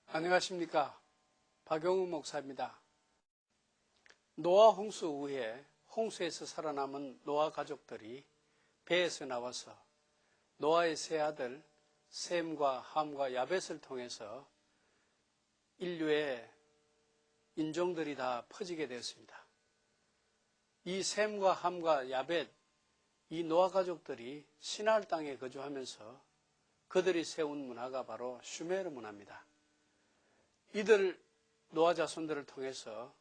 안녕하십니까. 박용우 목사입니다. 노아 홍수 후에 홍수에서 살아남은 노아 가족들이 배에서 나와서 노아의 세 아들 셈과 함과 야벳을 통해서 인류의 인종들이 다 퍼지게 되었습니다. 이 셈과 함과 야벳, 이 노아 가족들이 시나ар 땅에 거주하면서 그들이 세운 문화가 바로 슈메르 문화입니다. 이들 노아 자손들을 통해서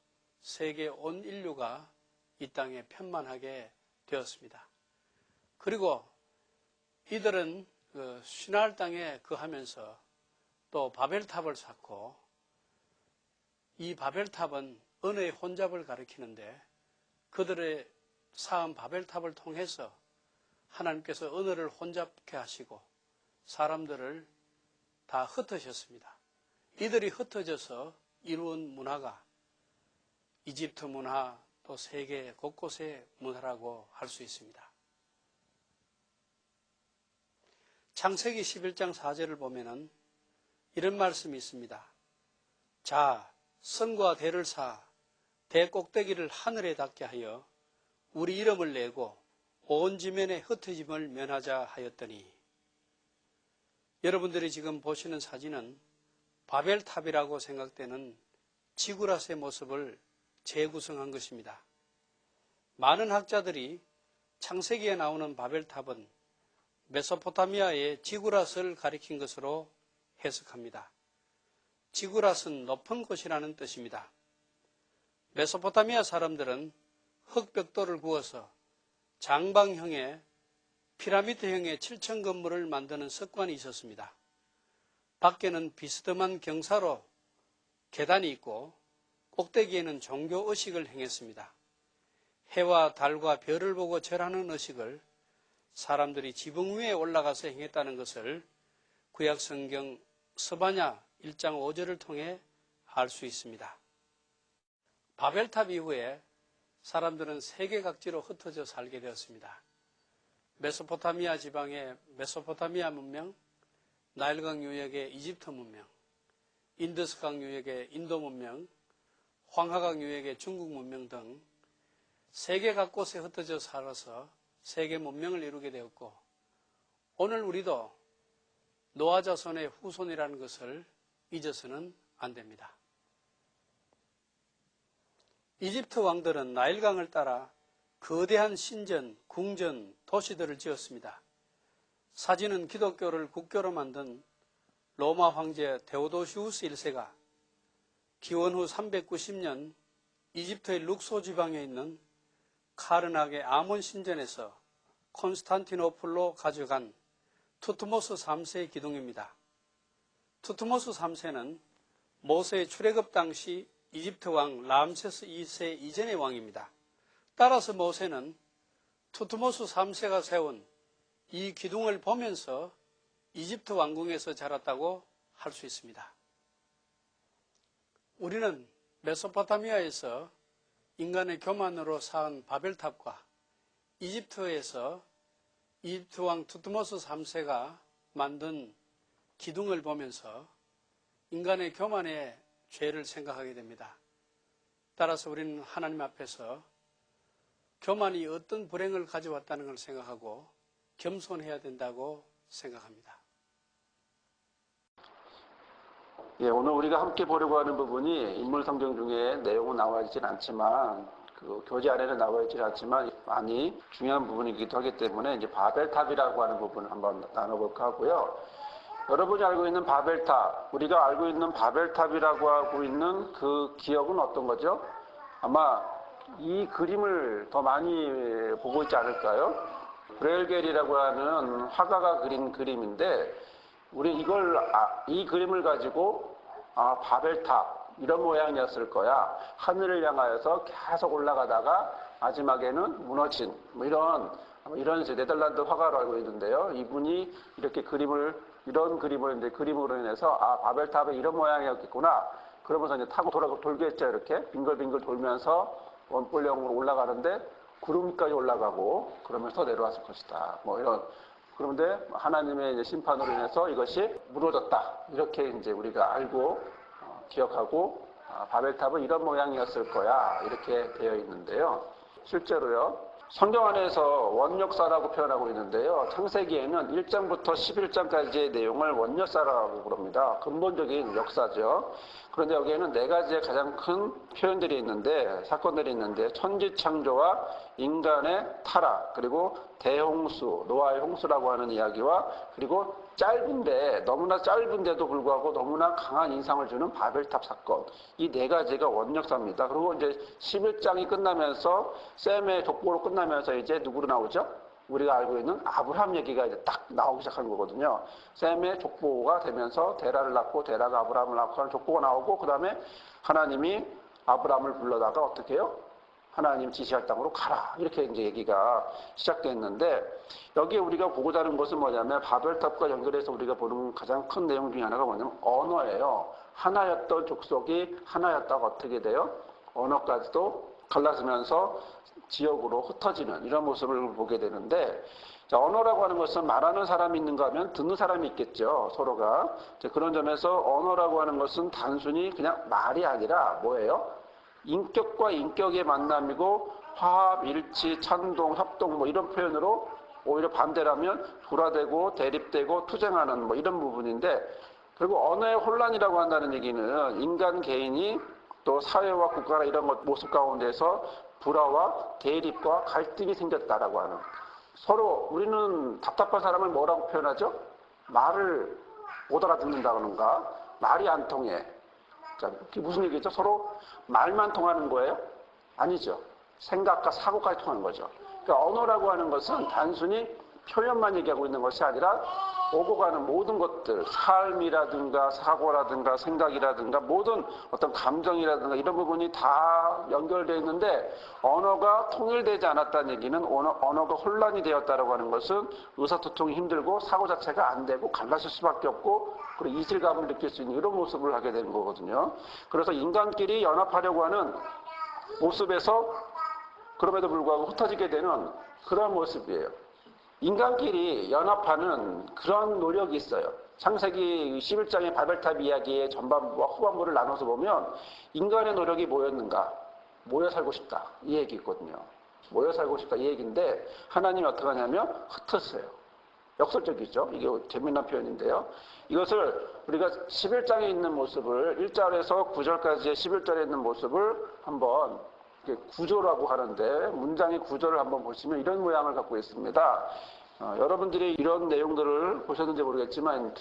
세계 온 인류가 이 땅에 편만하게 되었습니다. 그리고 이들은 시나ar 땅에 거하면서 또 바벨탑을 쌓고, 이 바벨탑은 언어의 혼잡을 가리키는데 그들의 쌓은 바벨탑을 통해서 하나님께서 언어를 혼잡케 하시고 사람들을 다 흩으셨습니다. 이들이 흩어져서 이루은 문화가 이집트 문화, 또 세계 곳곳의 문화라고 할 수 있습니다. 창세기 11장 4절을 보면은 이런 말씀이 있습니다. 자, 성과 대를 쌓아 대 꼭대기를 하늘에 닿게 하여 우리 이름을 내고 온 지면의 흩어짐을 면하자 하였더니, 여러분들이 지금 보시는 사진은 바벨탑이라고 생각되는 지구라스의 모습을 재구성한 것입니다. 많은 학자들이 창세기에 나오는 바벨탑은 메소포타미아의 지구라스를 가리킨 것으로 해석합니다. 지구라스는 높은 곳이라는 뜻입니다. 메소포타미아 사람들은 흙벽돌을 구워서 장방형의 피라미드형의 7층 건물을 만드는 습관이 있었습니다. 밖에는 비스듬한 경사로 계단이 있고 꼭대기에는 종교 의식을 행했습니다. 해와 달과 별을 보고 절하는 의식을 사람들이 지붕 위에 올라가서 행했다는 것을 구약성경 스바냐 1장 5절을 통해 알 수 있습니다. 바벨탑 이후에 사람들은 세계 각지로 흩어져 살게 되었습니다. 메소포타미아 지방의 메소포타미아 문명, 나일강 유역의 이집트 문명, 인더스강 유역의 인도 문명, 황하강 유역의 중국 문명 등 세계 각곳에 흩어져 살아서 세계 문명을 이루게 되었고, 오늘 우리도 노아 자손의 후손이라는 것을 잊어서는 안 됩니다. 이집트 왕들은 나일강을 따라 거대한 신전, 궁전, 도시들을 지었습니다. 사진은 기독교를 국교로 만든 로마 황제 데오도시우스 1세가 기원 후 390년 이집트의 룩소 지방에 있는 카르나게 아몬 신전에서 콘스탄티노플로 가져간 투트모스 3세의 기둥입니다. 투트모스 3세는 모세의 출애굽 당시 이집트 왕 람세스 2세 이전의 왕입니다. 따라서 모세는 투트모스 3세가 세운 이 기둥을 보면서 이집트 왕궁에서 자랐다고 할 수 있습니다. 우리는 메소포타미아에서 인간의 교만으로 쌓은 바벨탑과 이집트에서 이집트 왕 투트모스 3세가 만든 기둥을 보면서 인간의 교만의 죄를 생각하게 됩니다. 따라서 우리는 하나님 앞에서 교만이 어떤 불행을 가져왔다는 걸 생각하고 겸손해야 된다고 생각합니다. 예, 오늘 우리가 함께 보려고 하는 부분이 인물 성경 중에 내용은 나와 있진 않지만, 그 교재 안에는 나와 있진 않지만 많이 중요한 부분이기도 하기 때문에 이제 바벨탑이라고 하는 부분을 한번 나눠볼까 하고요. 여러분이 알고 있는 바벨탑, 우리가 알고 있는 바벨탑이라고 하고 있는 그 기억은 어떤 거죠? 아마 이 그림을 더 많이 보고 있지 않을까요? 브레일겔이라고 하는 화가가 그린 그림인데, 우리 이 그림을 가지고 바벨탑 이런 모양이었을 거야. 하늘을 향하여서 계속 올라가다가 마지막에는 무너진 이런 네덜란드 화가로 알고 있는데요. 이분이 이렇게 이런 그림을 이제 그림으로 인해서 바벨탑의 이런 모양이었겠구나. 그러면서 이제 타고 돌겠죠. 이렇게 빙글빙글 돌면서 원뿔형으로 올라가는데 구름까지 올라가고 그러면서 내려왔을 것이다. 그런데 하나님의 이제 심판으로 인해서 이것이 무너졌다. 이렇게 이제 우리가 알고 기억하고 바벨탑은 이런 모양이었을 거야 이렇게 되어 있는데요. 실제로요. 성경 안에서 원역사라고 표현하고 있는데요. 창세기에는 1장부터 11장까지의 내용을 원역사라고 부릅니다. 근본적인 역사죠. 그런데 여기에는 네 가지의 가장 큰 표현들이 있는데, 사건들이 있는데, 천지창조와 인간의 타락, 그리고 대홍수, 노아의 홍수라고 하는 이야기와, 그리고 짧은데, 너무나 짧은데도 불구하고 너무나 강한 인상을 주는 바벨탑 사건. 이 네 가지가 원역사입니다. 그리고 이제 11장이 끝나면서, 셈의 족보로 끝나면서 이제 누구로 나오죠? 우리가 알고 있는 아브라함 얘기가 이제 딱 나오기 시작한 거거든요. 셈의 족보가 되면서 데라를 낳고 데라가 아브라함을 낳고 하는 족보가 나오고, 그 다음에 하나님이 아브라함을 불러다가 어떻게 해요? 하나님 지시할 땅으로 가라. 이렇게 이제 얘기가 시작됐는데, 여기에 우리가 보고자 하는 것은 뭐냐면, 바벨탑과 연결해서 우리가 보는 가장 큰 내용 중에 하나가 뭐냐면, 언어예요. 하나였던 족속이 하나였다가 어떻게 돼요? 언어까지도 갈라지면서 지역으로 흩어지는 이런 모습을 보게 되는데, 자, 언어라고 하는 것은 말하는 사람이 있는가 하면 듣는 사람이 있겠죠. 서로가. 그런 점에서 언어라고 하는 것은 단순히 그냥 말이 아니라 뭐예요? 인격과 인격의 만남이고, 화합, 일치, 찬동, 협동 뭐 이런 표현으로 오히려 반대라면 불화되고 대립되고 투쟁하는 뭐 이런 부분인데, 그리고 언어의 혼란이라고 한다는 얘기는 인간 개인이 또 사회와 국가나 이런 모습 가운데서 불화와 대립과 갈등이 생겼다라고 하는, 서로 우리는 답답한 사람을 뭐라고 표현하죠? 말을 못 알아듣는다던가 말이 안 통해. 자, 그게 무슨 얘기죠? 서로 말만 통하는 거예요? 아니죠. 생각과 사고까지 통하는 거죠. 그러니까 언어라고 하는 것은 단순히 표현만 얘기하고 있는 것이 아니라 오고 가는 모든 것들, 삶이라든가 사고라든가 생각이라든가 모든 어떤 감정이라든가 이런 부분이 다 연결되어 있는데, 언어가 통일되지 않았다는 얘기는 언어가 혼란이 되었다라고 하는 것은 의사소통이 힘들고 사고 자체가 안 되고 갈라질 수밖에 없고, 그리고 이질감을 느낄 수 있는 이런 모습을 하게 되는 거거든요. 그래서 인간끼리 연합하려고 하는 모습에서 그럼에도 불구하고 흩어지게 되는 그런 모습이에요. 인간끼리 연합하는 그런 노력이 있어요. 창세기 11장의 바벨탑 이야기의 전반부와 후반부를 나눠서 보면 인간의 노력이 뭐였는가? 모여 살고 싶다. 이 얘기 있거든요. 모여 살고 싶다. 이 얘기인데, 하나님이 어떻게 하냐면 흩었어요. 역설적이죠. 이게 재미난 표현인데요. 이것을 우리가 11장에 있는 모습을 1절에서 9절까지의 11절에 있는 모습을 한번 구조라고 하는데, 문장의 구조를 한번 보시면 이런 모양을 갖고 있습니다. 여러분들이 이런 내용들을 보셨는지 모르겠지만,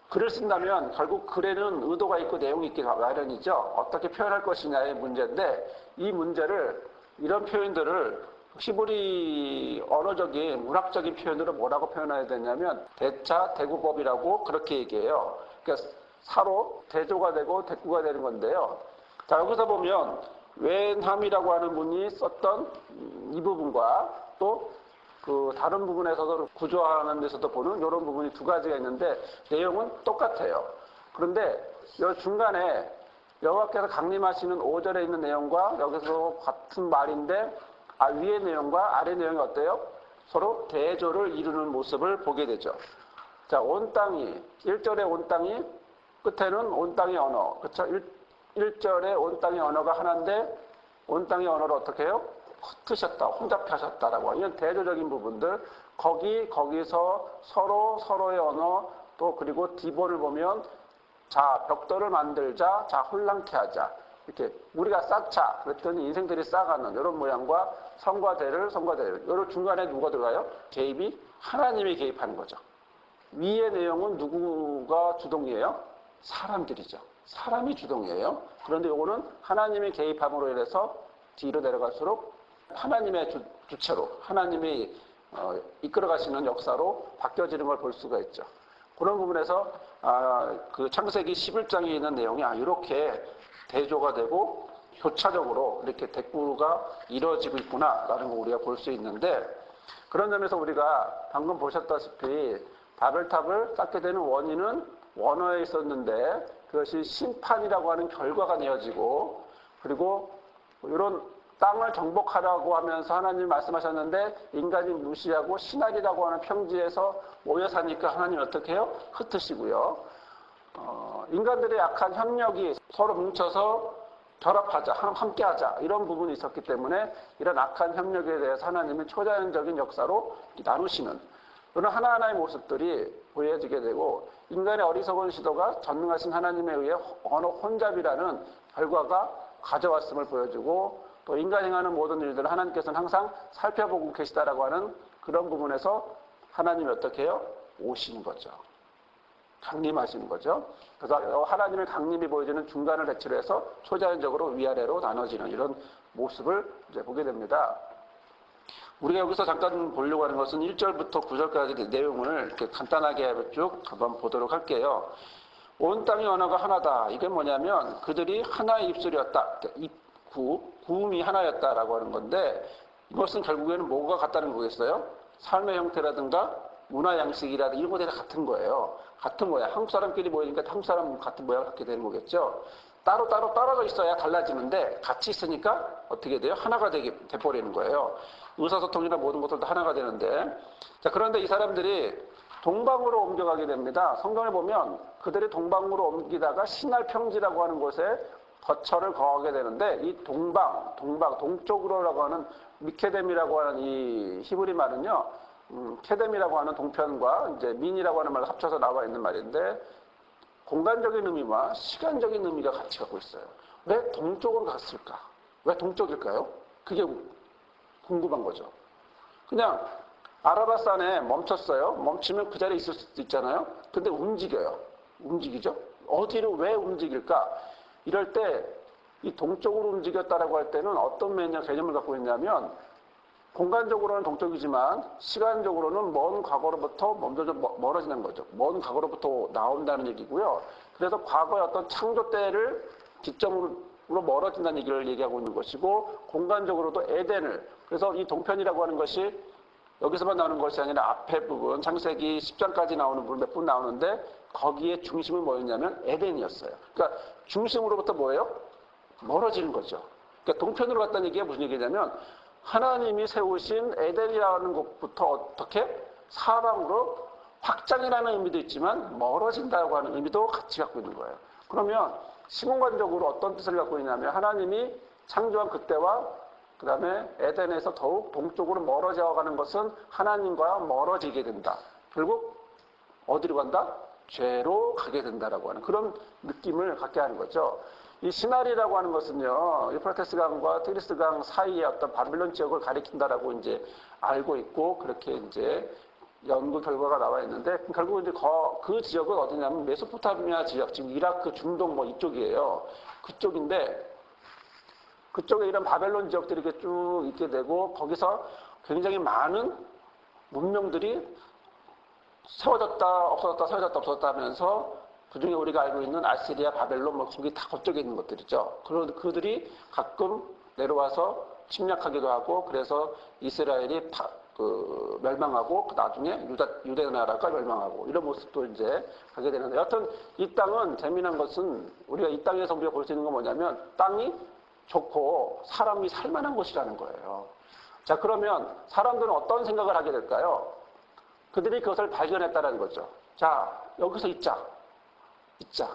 글을 쓴다면 결국 글에는 의도가 있고 내용이 있기 마련이죠. 어떻게 표현할 것이냐의 문제인데, 이 문제를, 이런 표현들을 히브리 언어적인 문학적인 표현으로 뭐라고 표현해야 되냐면 대차 대구법이라고 그렇게 얘기해요. 그러니까 사로 대조가 되고 대구가 되는 건데요. 자, 여기서 보면 웬함이라고 하는 분이 썼던 이 부분과 또 그 다른 부분에서도 구조하는 데서도 보는 이런 부분이 두 가지가 있는데 내용은 똑같아요. 그런데 이 중간에 여호와께서 강림하시는 5절에 있는 내용과 여기서 같은 말인데 위의 내용과 아래 내용이 어때요? 서로 대조를 이루는 모습을 보게 되죠. 자, 온 땅이 1절에 온 땅이 끝에는 온 땅의 언어. 그렇죠? 1절에 온 땅의 언어가 하나인데 온 땅의 언어를 어떻게 해요? 흩으셨다, 혼잡해 하셨다라고 하는 이런 대조적인 부분들, 거기서 서로의 언어, 또 그리고 디본을 보면 자, 벽돌을 만들자, 자, 혼란케 하자. 이렇게 우리가 쌓자 그랬더니 인생들이 쌓아가는 이런 모양과 성과 대를 이런 중간에 누가 들어가요? 개입이 하나님이 개입하는 거죠. 위의 내용은 누구가 주동이에요? 사람들이죠. 사람이 주동이에요. 그런데 이거는 하나님의 개입함으로 인해서 뒤로 내려갈수록 하나님의 주체로 하나님이 이끌어가시는 역사로 바뀌어지는 걸 볼 수가 있죠. 그런 부분에서 그 창세기 11장에 있는 내용이 이렇게 대조가 되고 교차적으로 이렇게 대꾸가 이루어지고 있구나라는 거 우리가 볼 수 있는데, 그런 점에서 우리가 방금 보셨다시피 바벨탑을 쌓게 되는 원인은 원어에 있었는데 그것이 심판이라고 하는 결과가 내어지고, 그리고 이런 땅을 정복하라고 하면서 하나님이 말씀하셨는데 인간이 무시하고 신할이라고 하는 평지에서 모여 사니까 하나님이 어떻게 해요? 흩으시고요. 인간들의 약한 협력이 서로 뭉쳐서 결합하자, 함께하자 이런 부분이 있었기 때문에 이런 악한 협력에 대해서 하나님은 초자연적인 역사로 나누시는 이런 하나하나의 모습들이 보여지게 되고 인간의 어리석은 시도가 전능하신 하나님에 의해 어느 혼잡이라는 결과가 가져왔음을 보여주고 또 인간이 행하는 모든 일들을 하나님께서는 항상 살펴보고 계시다라고 하는 그런 부분에서 하나님이 어떻게 해요? 오시는 거죠. 강림하시는 거죠. 그래서 하나님의 강림이 보여지는 중간을 배치로 해서 초자연적으로 위아래로 나눠지는 이런 모습을 이제 보게 됩니다. 우리가 여기서 잠깐 보려고 하는 것은 1절부터 9절까지 내용을 이렇게 간단하게 쭉 한번 보도록 할게요. 온 땅의 언어가 하나다. 이게 뭐냐면 그들이 하나의 입술이었다. 구음이 하나였다라고 하는 건데 이것은 결국에는 뭐가 같다는 거겠어요? 삶의 형태라든가 문화 양식이라든가 이런 것들이 다 같은 거예요. 같은 모양. 한국 사람끼리 모이니까 한국 사람 같은 모양을 갖게 되는 거겠죠. 따로 떨어져 있어야 달라지는데 같이 있으니까 어떻게 돼요? 하나가 돼버리는 거예요. 의사소통이나 모든 것들도 하나가 되는데 자 그런데 이 사람들이 동방으로 옮겨가게 됩니다. 성경을 보면 그들이 동방으로 옮기다가 신할 평지라고 하는 곳에 거처를 거하게 되는데 이 동쪽으로라고 하는 미케뎀이라고 하는 이 히브리 말은요. 케뎀이라고 하는 동편과 이제 민이라고 하는 말을 합쳐서 나와 있는 말인데 공간적인 의미와 시간적인 의미가 같이 갖고 있어요. 왜 동쪽으로 갔을까? 왜 동쪽일까요? 그게 궁금한 거죠. 그냥 아라바산에 멈췄어요. 멈추면 그 자리에 있을 수도 있잖아요. 근데 움직여요. 움직이죠? 어디로 왜 움직일까? 이럴 때 이 동쪽으로 움직였다라고 할 때는 어떤 개념을 갖고 있냐면 공간적으로는 동쪽이지만 시간적으로는 먼 과거로부터 멀어지는 거죠. 먼 과거로부터 나온다는 얘기고요. 그래서 과거의 어떤 창조 때를 기점으로 멀어진다는 얘기를 얘기하고 있는 것이고 공간적으로도 에덴을 그래서 이 동편이라고 하는 것이 여기서만 나오는 것이 아니라 앞에 부분 창세기 10장까지 나오는 부분 몇 분 나오는데 거기에 중심은 뭐였냐면 에덴이었어요. 그러니까 중심으로부터 뭐예요? 멀어지는 거죠. 그러니까 동편으로 갔다는 얘기가 무슨 얘기냐면 하나님이 세우신 에덴이라는 곳부터 어떻게 사방으로 확장이라는 의미도 있지만 멀어진다고 하는 의미도 같이 갖고 있는 거예요. 그러면 시공간적으로 어떤 뜻을 갖고 있냐면 하나님이 창조한 그때와 그 다음에 에덴에서 더욱 동쪽으로 멀어져 가는 것은 하나님과 멀어지게 된다. 결국 어디로 간다? 죄로 가게 된다라고 하는 그런 느낌을 갖게 하는 거죠. 이 시나리라고 하는 것은요, 유프라테스 강과 티그리스 강 사이의 어떤 바빌론 지역을 가리킨다라고 이제 알고 있고, 그렇게 이제 연구 결과가 나와 있는데, 결국 이제 그 지역은 어디냐면 메소포타미아 지역, 지금 이라크, 중동 뭐 이쪽이에요. 그쪽인데, 그쪽에 이런 바벨론 지역들이 이렇게 쭉 있게 되고, 거기서 굉장히 많은 문명들이 세워졌다, 없어졌다, 세워졌다, 없어졌다 하면서 그 중에 우리가 알고 있는 아시리아, 바벨론, 뭐 거기 다 그쪽에 있는 것들이죠. 그들이 가끔 내려와서 침략하기도 하고, 그래서 이스라엘이 멸망하고, 나중에 유대 나라가 멸망하고, 이런 모습도 이제 하게 되는데, 여하튼 이 땅은 재미난 것은 우리가 이 땅에서 우리가 볼 수 있는 건 뭐냐면, 땅이 좋고 사람이 살만한 곳이라는 거예요. 자, 그러면 사람들은 어떤 생각을 하게 될까요? 그들이 그것을 발견했다는 거죠. 자, 여기서 있자.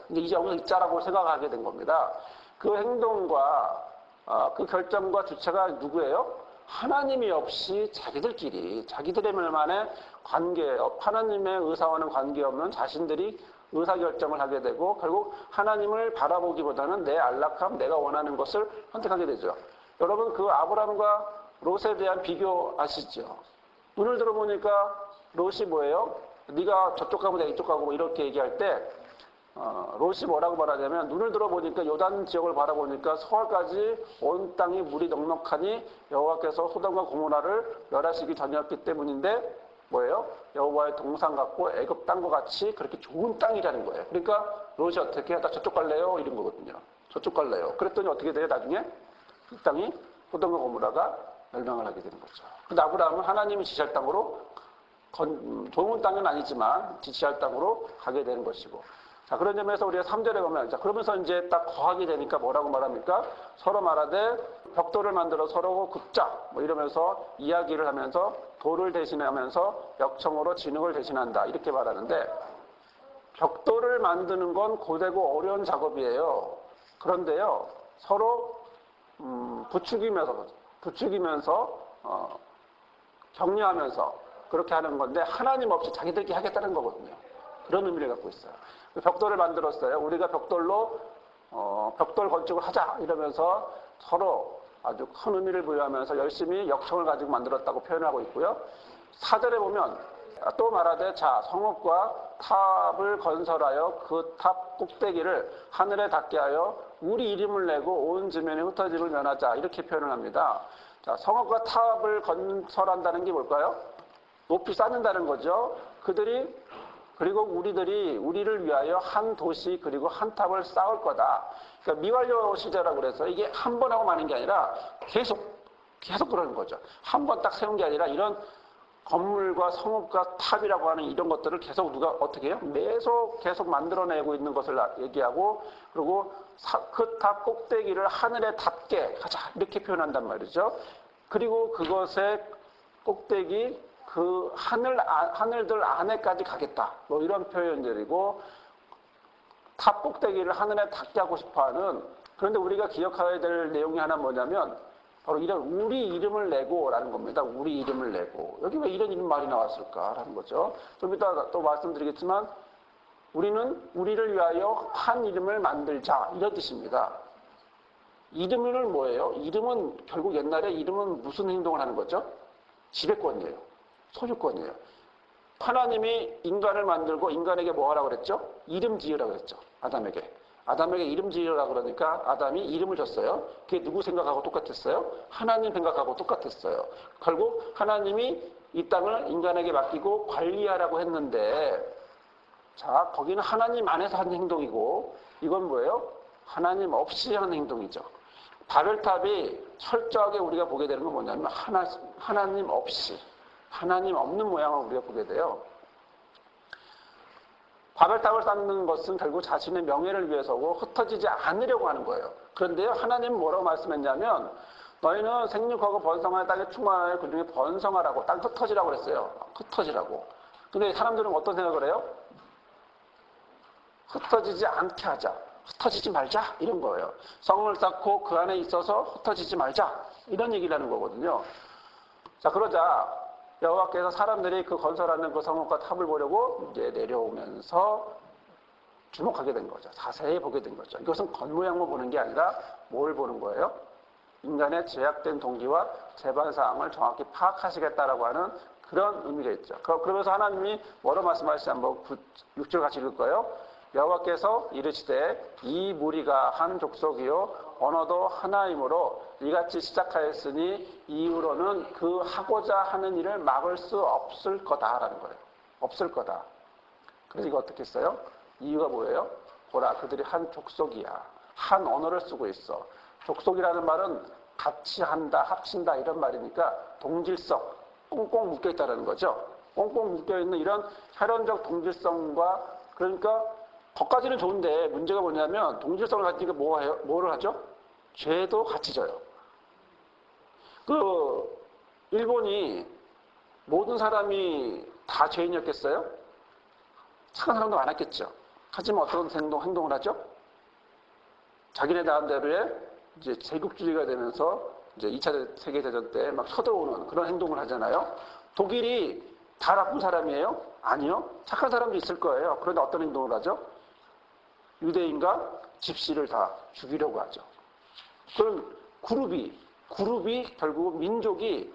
근데 이제 여기서 있자라고 생각하게 된 겁니다. 그 행동과 그 결정과 주체가 누구예요? 하나님이 없이 자기들의 말만의 하나님의 의사와는 관계없는 자신들이 의사결정을 하게 되고 결국 하나님을 바라보기보다는 내 안락함, 내가 원하는 것을 선택하게 되죠. 여러분 그 아브라함과 롯에 대한 비교 아시죠? 눈을 들어보니까 롯이 뭐예요? 네가 저쪽 가고 내가 이쪽 가고 이렇게 얘기할 때 롯이 뭐라고 말하냐면 눈을 들어보니까 요단 지역을 바라보니까 서울까지 온 땅이 물이 넉넉하니 여호와께서 소돔과 고모라를 멸하시기 전이었기 때문인데 뭐예요? 여호와의 동산 같고 애굽 땅과 같이 그렇게 좋은 땅이라는 거예요. 그러니까 롯이 어떻게 나 저쪽 갈래요? 이런 거거든요. 저쪽 갈래요. 그랬더니 어떻게 돼요? 나중에 이 땅이 소돔과 고모라가 멸망을 하게 되는 거죠. 근데 아브라함은 하나님이 지시할 땅으로 좋은 땅은 아니지만 지시할 땅으로 가게 되는 것이고 자, 그런 점에서 우리가 3절에 보면, 자, 그러면서 이제 딱 거하게 되니까 뭐라고 말합니까? 서로 말하되 벽돌을 만들어 서로 굽자. 뭐 이러면서 이야기를 하면서 돌을 대신하면서 역청으로 진흙을 대신한다. 이렇게 말하는데, 벽돌을 만드는 건 고되고 어려운 작업이에요. 그런데요, 서로 부추기면서 격려하면서 그렇게 하는 건데 하나님 없이 자기들끼리 하겠다는 거거든요. 그런 의미를 갖고 있어요. 벽돌을 만들었어요. 우리가 벽돌로 벽돌 건축을 하자 이러면서 서로 아주 큰 의미를 부여하면서 열심히 역청을 가지고 만들었다고 표현하고 있고요. 4절에 보면 또 말하되 자 성읍과 탑을 건설하여 그 탑 꼭대기를 하늘에 닿게 하여 우리 이름을 내고 온 지면에 흩어짐을 면하자 이렇게 표현을 합니다. 자, 성읍과 탑을 건설한다는 게 뭘까요? 높이 쌓는다는 거죠. 그리고 우리를 위하여 한 도시 그리고 한 탑을 쌓을 거다. 그러니까 미완료 시제라고 그래서 이게 한 번 하고 마는 게 아니라 계속 그러는 거죠. 한 번 딱 세운 게 아니라 이런 건물과 성읍과 탑이라고 하는 이런 것들을 계속 누가 어떻게 해요? 계속 만들어내고 있는 것을 얘기하고 그리고 그 탑 꼭대기를 하늘에 닿게 하자 이렇게 표현한단 말이죠. 그리고 그것의 꼭대기 그 하늘들 안에까지 가겠다. 뭐 이런 표현들이고 탑 꼭대기를 하늘에 닿게 하고 싶어하는 그런데 우리가 기억해야 될 내용이 하나 뭐냐면 바로 이런 우리 이름을 내고라는 겁니다. 우리 이름을 내고 여기 왜 이런 이름 말이 나왔을까라는 거죠. 좀 이따 또 말씀드리겠지만 우리는 우리를 위하여 한 이름을 만들자 이런 뜻입니다. 이름은 뭐예요? 이름은 결국 옛날에 이름은 무슨 행동을 하는 거죠? 지배권이에요. 소유권이에요. 하나님이 인간을 만들고 인간에게 뭐 하라고 그랬죠? 이름 지으라고 그랬죠. 아담에게 이름 지으라고 그러니까 아담이 이름을 줬어요. 그게 누구 생각하고 똑같았어요? 하나님 생각하고 똑같았어요. 결국 하나님이 이 땅을 인간에게 맡기고 관리하라고 했는데 자, 거기는 하나님 안에서 한 행동이고 이건 뭐예요? 하나님 없이 하는 행동이죠. 바벨탑이 철저하게 우리가 보게 되는 건 뭐냐면 하나님 없이 하나님 없는 모양을 우리가 보게 돼요. 바벨탑을 쌓는 것은 결국 자신의 명예를 위해서고 흩어지지 않으려고 하는 거예요. 그런데요, 하나님은 뭐라고 말씀했냐면 너희는 생육하고 번성하여 땅에 충만하여 그 중에 번성하라고 땅 흩어지라고 그랬어요. 흩어지라고. 근데 사람들은 어떤 생각을 해요? 흩어지지 않게 하자. 흩어지지 말자. 이런 거예요. 성을 쌓고 그 안에 있어서 흩어지지 말자. 이런 얘기를 하는 거거든요. 자, 그러자 여호와께서 사람들이 그 건설하는 그 성읍과 탑을 보려고 이제 내려오면서 주목하게 된 거죠. 자세히 보게 된 거죠. 이것은 겉모양만 보는 게 아니라 뭘 보는 거예요? 인간의 제약된 동기와 재반 사항을 정확히 파악하시겠다라고 하는 그런 의미가 있죠. 그러면서 하나님이 뭐로 말씀하시지 한번 6절 같이 읽을 거예요. 여호와께서 이르시되 이 무리가 한 족속이요 언어도 하나이므로 이같이 시작하였으니 이후로는 그 하고자 하는 일을 막을 수 없을 거다라는 거예요. 없을 거다. 그래서 이거 어떻게 써요? 이유가 뭐예요? 보라 그들이 한 족속이야. 한 언어를 쓰고 있어. 족속이라는 말은 같이 한다, 합친다 이런 말이니까 동질성, 꽁꽁 묶여있다는 거죠. 꽁꽁 묶여있는 이런 혈연적 동질성과 그러니까 거기까지는 좋은데 문제가 뭐냐면 동질성을 가지니까 뭐를 하죠? 죄도 같이 져요. 일본이 모든 사람이 다 죄인이었겠어요? 착한 사람도 많았겠죠. 하지만 어떤 행동을 하죠? 자기네 나름대로의 이제 제국주의가 되면서 이제 2차 세계대전 때 막 쳐들어오는 그런 행동을 하잖아요. 독일이 다 나쁜 사람이에요? 아니요. 착한 사람도 있을 거예요. 그런데 어떤 행동을 하죠? 유대인과 집시를 다 죽이려고 하죠. 그럼 그룹이 결국 민족이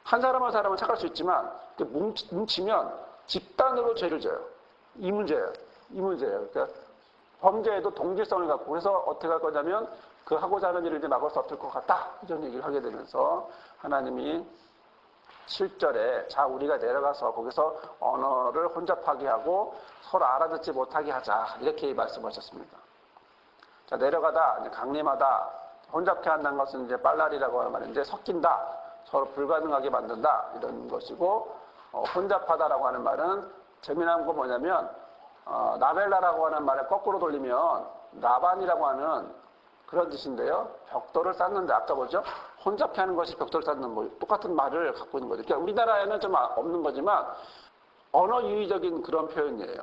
한 사람 한 사람은 착할 수 있지만 뭉치면 집단으로 죄를 져요. 이 문제예요. 그러니까 범죄에도 동질성을 갖고 그래서 어떻게 할 거냐면 그 하고자 하는 일을 이제 막을 수 없을 것 같다. 이런 얘기를 하게 되면서 하나님이 7절에 자 우리가 내려가서 거기서 언어를 혼잡하게 하고 서로 알아듣지 못하게 하자 이렇게 말씀하셨습니다. 자 내려가다 이제 강림하다 혼잡케 한다는 것은 이제 빨라리라고 하는 말인데 섞인다 서로 불가능하게 만든다 이런 것이고 혼잡하다라고 하는 말은 재미난 건 뭐냐면 나벨라라고 하는 말을 거꾸로 돌리면 라반이라고 하는 그런 뜻인데요. 벽돌을 쌓는데 아까 뭐죠? 혼잡케 하는 것이 벽돌을 쌓는 뭐 똑같은 말을 갖고 있는 거죠. 그러니까 우리나라에는 좀 없는 거지만 언어 유의적인 그런 표현이에요.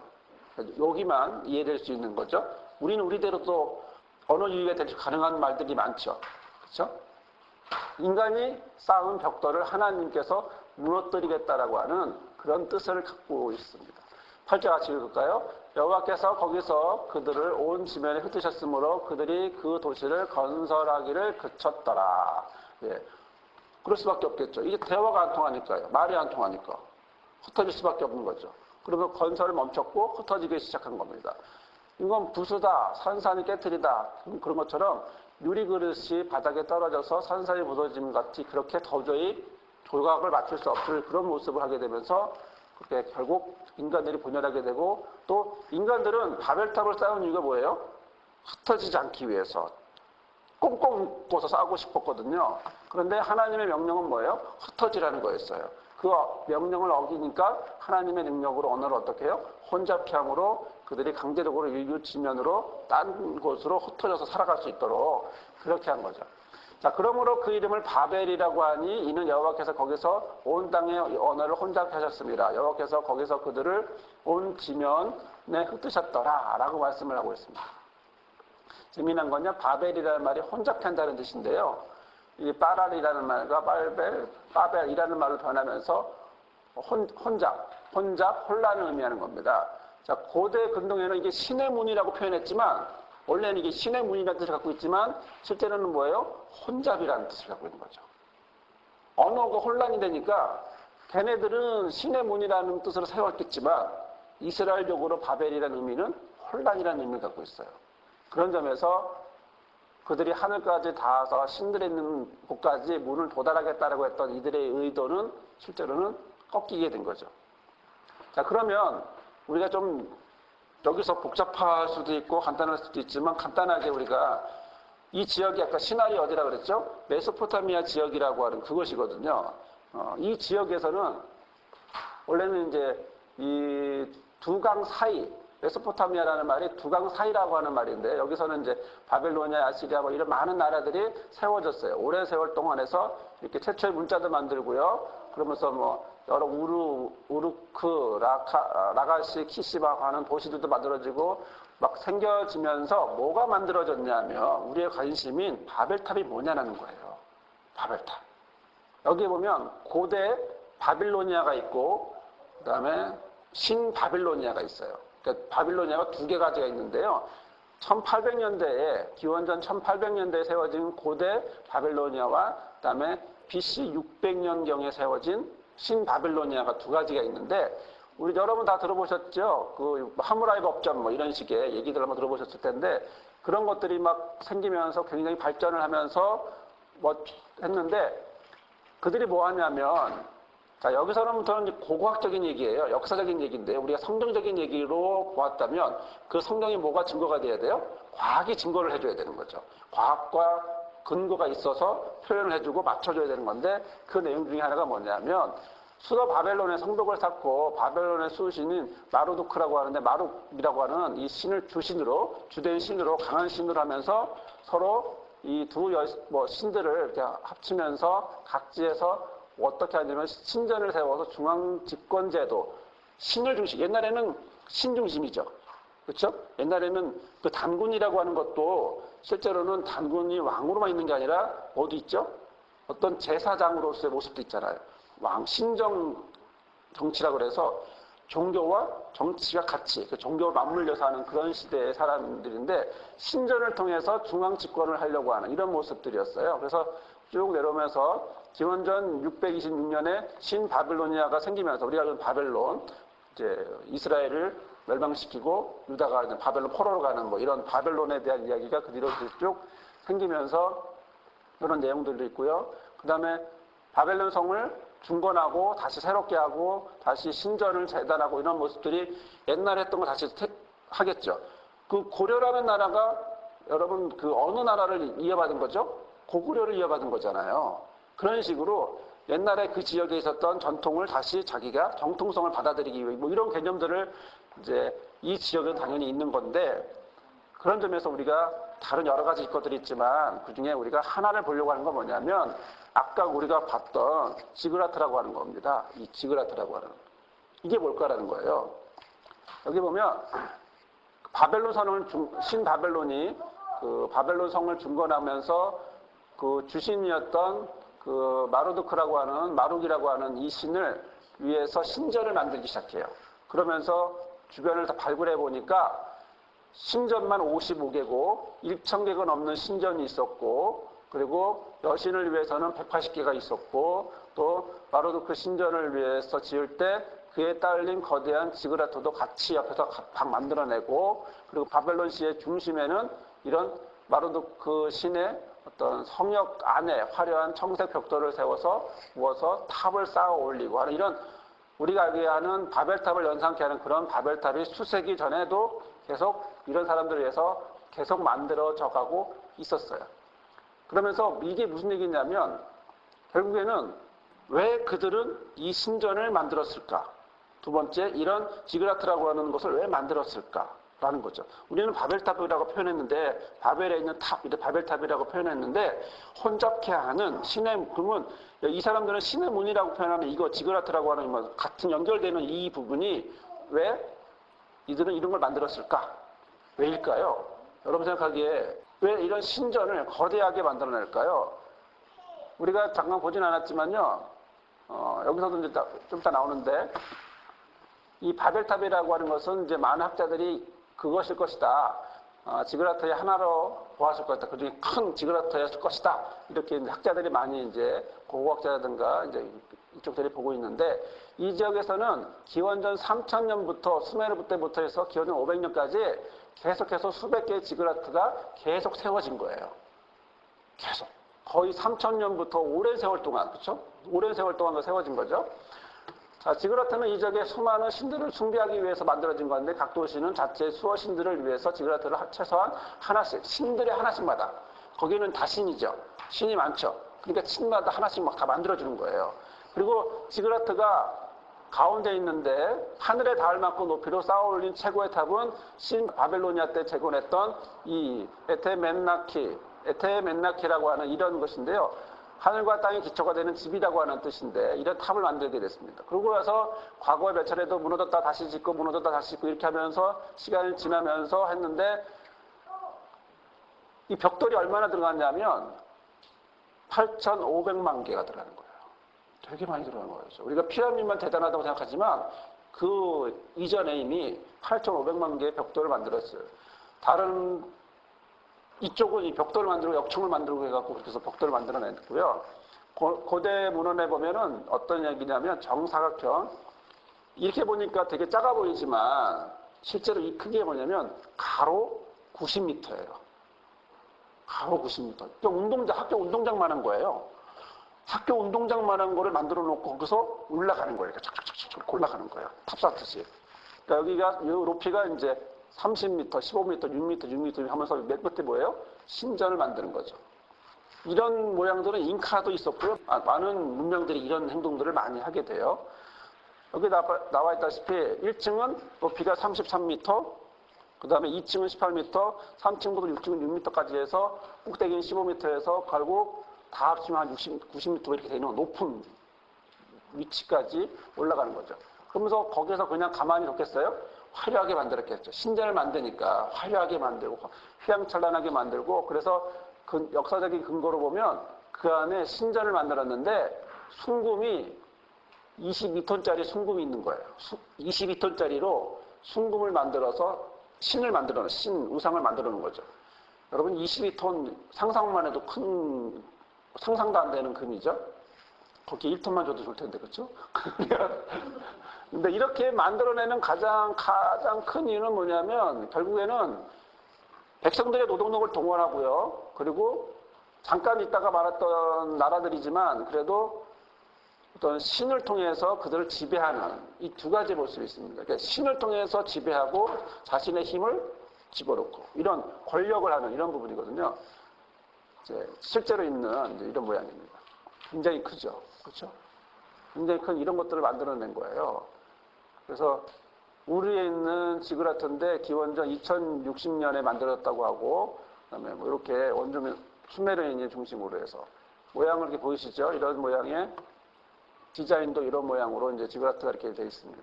여기만 이해될 수 있는 거죠. 우리는 우리대로 또 언어 유희가 될 수 가능한 말들이 많죠. 그렇죠? 인간이 쌓은 벽돌을 하나님께서 무너뜨리겠다라고 하는 그런 뜻을 갖고 있습니다. 8절 같이 읽을까요? 여호와께서 거기서 그들을 온 지면에 흩으셨으므로 그들이 그 도시를 건설하기를 그쳤더라. 예. 그럴 수밖에 없겠죠. 이게 대화가 안 통하니까요. 말이 안 통하니까. 흩어질 수밖에 없는 거죠. 그러면 건설을 멈췄고 흩어지기 시작한 겁니다. 이건 부수다, 산산이 깨트리다 그런 것처럼 유리그릇이 바닥에 떨어져서 산산이 부서짐 같이 그렇게 도저히 조각을 맞출 수 없을 그런 모습을 하게 되면서 그렇게 결국 인간들이 분열하게 되고 또 인간들은 바벨탑을 쌓은 이유가 뭐예요? 흩어지지 않기 위해서 꽁꽁 묶어서 싸우고 싶었거든요. 그런데 하나님의 명령은 뭐예요? 흩어지라는 거였어요. 그 명령을 어기니까 하나님의 능력으로 언어를 어떻게 해요? 혼잡케 함으로 그들이 강제적으로 일교지면으로 딴 곳으로 흩어져서 살아갈 수 있도록 그렇게 한 거죠. 자, 그러므로 그 이름을 바벨이라고 하니 이는 여호와께서 거기서 온 땅의 언어를 혼잡케 하셨습니다. 여호와께서 거기서 그들을 온 지면에 흩으셨더라 라고 말씀을 하고 있습니다. 재미난 건요, 바벨이라는 말이 혼잡케 한다는 뜻인데요. 이 빠랄이라는 말과 바벨이라는 말로 변하면서 혼잡, 혼란을 의미하는 겁니다. 자, 고대 근동에는 이게 신의 문이라고 표현했지만 원래는 이게 신의 문이라는 뜻을 갖고 있지만 실제로는 뭐예요? 혼잡이라는 뜻을 갖고 있는 거죠. 언어가 혼란이 되니까 걔네들은 신의 문이라는 뜻으로 세웠겠지만 이스라엘적으로 바벨이라는 의미는 혼란이라는 의미를 갖고 있어요. 그런 점에서 그들이 하늘까지 닿아서 신들이 있는 곳까지 문을 도달하겠다라고 했던 이들의 의도는 실제로는 꺾이게 된 거죠. 자, 그러면 우리가 좀 여기서 복잡할 수도 있고 간단할 수도 있지만 간단하게 우리가 이 지역이 아까 시나리 어디라 그랬죠? 메소포타미아 지역이라고 하는 그것이거든요. 이 지역에서는 원래는 이제 이 두 강 사이, 메소포타미아라는 말이 두 강 사이라고 하는 말인데 여기서는 이제 바벨로니아, 아시리아 뭐 이런 많은 나라들이 세워졌어요. 오랜 세월 동안에서 이렇게 최초의 문자도 만들고요. 그러면서 뭐 여러 우르크, 라가시, 키시바 하는 도시들도 만들어지고 막 생겨지면서 뭐가 만들어졌냐면 우리의 관심인 바벨탑이 뭐냐는 거예요. 바벨탑. 여기 보면 고대 바빌로니아가 있고 그다음에 신바빌로니아가 있어요. 그러니까 바빌로니아가 두 가지가 있는데요. 1800년대에 기원전 1800년대에 세워진 고대 바빌로니아와 그다음에 BC 600년경에 세워진 신바빌로니아가 두 가지가 있는데 우리 여러분 다 들어보셨죠? 그 하무라비 법전 뭐 이런 식의 얘기들 한번 들어보셨을 텐데 그런 것들이 막 생기면서 굉장히 발전을 하면서 뭐 했는데 그들이 뭐 하냐면 자, 여기서부터는 고고학적인 얘기예요. 역사적인 얘기인데 우리가 성경적인 얘기로 보았다면 그 성경이 뭐가 증거가 돼야 돼요? 과학이 증거를 해줘야 되는 거죠. 과학과 근거가 있어서 표현을 해주고 맞춰줘야 되는 건데 그 내용 중에 하나가 뭐냐면 수도 바벨론의 성벽을 쌓고 바벨론의 수신인 마루두크라고 하는데 마룩이라고 하는 이 신을 주신으로 주된 신으로 강한 신으로 하면서 서로 이 두 신들을 이렇게 합치면서 각지에서 어떻게 하냐면 신전을 세워서 중앙 집권제도 신을 중심 옛날에는 신 중심이죠. 그렇죠? 옛날에는 그 단군이라고 하는 것도 실제로는 단군이 왕으로만 있는 게 아니라 어디 있죠? 어떤 제사장으로서의 모습도 있잖아요. 왕 신정 정치라고 그래서 종교와 정치가 같이 그 종교를 맞물려서 하는 그런 시대의 사람들인데 신전을 통해서 중앙 집권을 하려고 하는 이런 모습들이었어요. 그래서 쭉 내려오면서 기원전 626년에 신바빌로니아가 생기면서 우리가 알고 있는 바벨론 이제 이스라엘을 멸망시키고 유다가 이제 바벨론 포로로 가는 뭐 이런 바벨론에 대한 이야기가 그 뒤로 쭉 생기면서 그런 내용들도 있고요. 그 다음에 바벨론 성을 중건하고 다시 새롭게 하고 다시 신전을 재단하고 이런 모습들이 옛날에 했던 거 다시 하겠죠. 그 고려라는 나라가 여러분 그 어느 나라를 이어받은 거죠? 고구려를 이어받은 거잖아요. 그런 식으로 옛날에 그 지역에 있었던 전통을 다시 자기가 정통성을 받아들이기 위해 뭐 이런 개념들을 이제 이 지역에 당연히 있는 건데 그런 점에서 우리가 다른 여러 가지 것들이 있지만 그 중에 우리가 하나를 보려고 하는 건 뭐냐면 아까 우리가 봤던 지그라트라고 하는 겁니다. 이 지그라트라고 하는 이게 뭘까라는 거예요. 여기 보면 바벨론 성을 신바벨론이 그 바벨론 성을 중건하면서 그 주신이었던 그 마루두크라고 하는 마룩이라고 하는 이 신을 위해서 신전을 만들기 시작해요. 그러면서 주변을 다 발굴해 보니까 신전만 55개고 1,000개가 넘는 신전이 있었고, 그리고 여신을 위해서는 180개가 있었고, 또 마루두크 신전을 위해서 지을 때 그에 딸린 거대한 지그라토도 같이 옆에서 각 만들어내고, 그리고 바벨론시의 중심에는 이런 마루두크 신의 어떤 성역 안에 화려한 청색 벽돌을 세워서 부어서 탑을 쌓아 올리고 하는, 이런 우리가 알게 하는 바벨탑을 연상케 하는 그런 바벨탑이 수세기 전에도 계속 이런 사람들을 위해서 계속 만들어져 가고 있었어요. 그러면서 이게 무슨 얘기냐면 결국에는 왜 그들은 이 신전을 만들었을까? 두 번째, 이런 지그라트라고 하는 것을 왜 만들었을까라는 거죠. 우리는 바벨탑이라고 표현했는데, 바벨에 있는 탑, 바벨탑이라고 표현했는데, 혼잡케 하는 신의, 그러면 이 사람들은 신의 문이라고 표현하는 이거 지그라트라고 하는 같은 연결되는 이 부분이 왜 이들은 이런 걸 만들었을까? 왜일까요? 여러분 생각하기에 왜 이런 신전을 거대하게 만들어낼까요? 우리가 잠깐 보진 않았지만요, 여기서도 이제 좀 이따 나오는데, 이 바벨탑이라고 하는 것은 이제 많은 학자들이 그것일 것이다. 지그라트의 하나로 보았을 것이다. 그중에 큰 지그라트였을 것이다. 이렇게 학자들이 많이 이제 고고학자라든가 이제 이쪽들이 보고 있는데, 이 지역에서는 기원전 3000년부터 수메르 때부터 해서 기원전 500년까지 계속해서 수백 개의 지그라트가 계속 세워진 거예요. 계속. 거의 3000년부터 오랜 세월 동안, 그렇죠? 오랜 세월 동안 세워진 거죠. 자, 지그라트는 이 지역에 수많은 신들을 숭배하기 위해서 만들어진 건데, 각 도시는 자체 수호 신들을 위해서 지그라트를 최소한 하나씩, 신들의 하나씩마다, 거기는 다 신이죠. 신이 많죠. 그러니까 신마다 하나씩 막 다 만들어주는 거예요. 그리고 지그라트가 가운데 있는데 하늘에 닿을 만큼 높이로 쌓아 올린 최고의 탑은 신 바벨로니아 때 재건했던 이 에테멘나키라고 하는 이런 것인데요. 하늘과 땅의 기초가 되는 집이라고 하는 뜻인데, 이런 탑을 만들게 됐습니다. 그러고 나서 과거에 몇 차례도 무너졌다 다시 짓고 무너졌다 다시 짓고 이렇게 하면서 시간이 지나면서 했는데, 이 벽돌이 얼마나 들어갔냐면 8,500만 개가 들어가는 거예요. 되게 많이 들어가는 거죠. 우리가 피라미드만 대단하다고 생각하지만 그 이전에 이미 8,500만 개의 벽돌을 만들었어요. 다른 이쪽은 이 벽돌을 만들고 역청을 만들고 해갖고 그렇게 해서 벽돌을 만들어냈고요. 고대 문헌에 보면은 어떤 얘기냐면 정사각형, 이렇게 보니까 되게 작아 보이지만 실제로 이 크기가 뭐냐면 가로 90m예요. 가로 90m. 학교 운동장만한 거예요. 학교 운동장만한 거를 만들어 놓고 거기서 올라가는 거예요. 착착착착 올라가는 거예요. 탑사트시. 그러니까 여기가 이 높이가 이제 30m, 15m, 6m, 6m 하면서 몇 끝에 뭐예요? 신전을 만드는 거죠. 이런 모양들은 잉카도 있었고요. 많은 문명들이 이런 행동들을 많이 하게 돼요. 여기 나와 있다시피 1층은 높이가 33m, 그 다음에 2층은 18m, 3층부터 6층은 6m까지 해서 꼭대기는 15m에서 결국 다 합치면 한 90m 이렇게 되는 높은 위치까지 올라가는 거죠. 그러면서 거기서 그냥 가만히 뒀겠어요? 화려하게 만들었겠죠. 신전을 만드니까 화려하게 만들고 휘황찬란하게 만들고, 그래서 그 역사적인 근거로 보면 그 안에 신전을 만들었는데 순금이 22톤짜리 순금이 있는 거예요. 22톤짜리로 순금을 만들어서 신을 만들어, 우상을 만들어 놓은 거죠. 여러분 22톤 상상만 해도 상상도 안 되는 금이죠. 거기 1톤만 줘도 좋을 텐데, 그렇죠? 근데 이렇게 만들어내는 가장 큰 이유는 뭐냐면 결국에는 백성들의 노동력을 동원하고요. 그리고 잠깐 있다가 말았던 나라들이지만 그래도 어떤 신을 통해서 그들을 지배하는 이 두 가지 볼 수 있습니다. 그러니까 신을 통해서 지배하고 자신의 힘을 집어넣고 이런 권력을 하는 이런 부분이거든요. 이제 실제로 있는 이런 모양입니다. 굉장히 크죠. 그렇죠? 굉장히 큰 이런 것들을 만들어낸 거예요. 그래서 우리에 있는 지그라트인데 기원전 2060년에 만들었다고 하고, 그다음에 뭐 이렇게 원주민 수메르인을 중심으로 해서 모양을 이렇게 보이시죠? 이런 모양의 디자인도 이런 모양으로 이제 지그라트가 이렇게 되어 있습니다.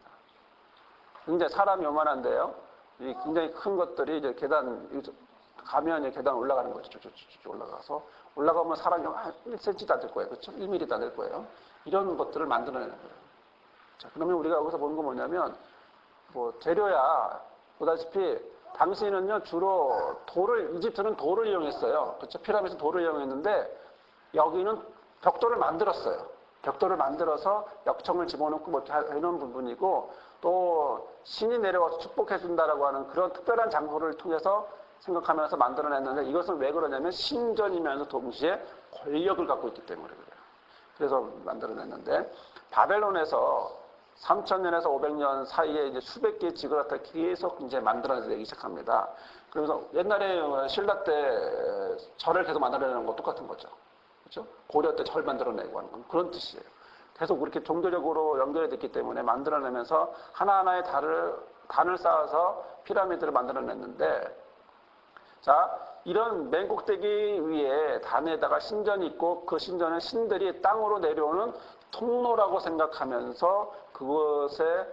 굉장히 사람이 요만한데요. 이 굉장히 큰 것들이 이제 가면 이제 계단 올라가는 거죠. 쭉쭉쭉 올라가서 올라가면 사람이 한 1cm도 안 될 거예요. 그렇죠? 1mm도 안 될 거예요. 이런 것들을 만들어내는 거예요. 자, 그러면 우리가 여기서 보는 건 뭐냐면 재료야 보다시피 당시에는요 주로 이집트는 돌을 이용했어요. 그렇죠? 피라미드 돌을 이용했는데 여기는 벽돌을 만들었어요. 벽돌을 만들어서 역청을 집어넣고 이런 부분이고 또 신이 내려와서 축복해 준다라고 하는 그런 특별한 장소를 통해서 생각하면서 만들어냈는데 이것은 왜 그러냐면 신전이면서 동시에 권력을 갖고 있기 때문에 그래요. 그래서 만들어냈는데 바벨론에서 3,000년에서 500년 사이에 이제 수백 개의 지그라트를 계속 이제 만들어내기 시작합니다. 그래서 옛날에 신라 때 절을 계속 만들어내는 거 똑같은 거죠. 그렇죠? 고려 때 절 만들어내고 하는 건 그런 뜻이에요. 계속 그렇게 종교적으로 연결이 됐기 때문에 만들어내면서 하나하나의 단을 쌓아서 피라미드를 만들어냈는데 자, 이런 맨 꼭대기 위에 단에다가 신전이 있고 그 신전은 신들이 땅으로 내려오는 통로라고 생각하면서 그것에